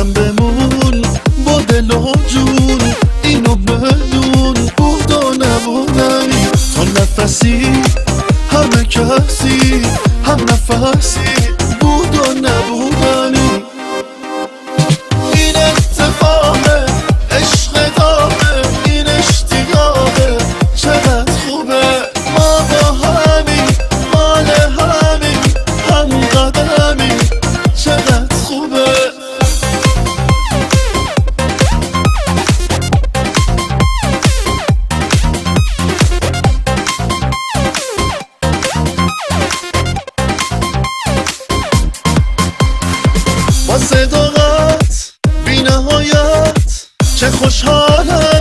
هم بمون با دل و جون، اینو بدون بود و نبودنی. تا نفسی همه کسی هم نفسی بود و نبودنی. این اتفاقه عشق داغه، این اشتیاقه چقدر خوبه. ما با همین مال همین هم قدمی چقدر خوبه. با صداقت بی نهایت چه خوشحالم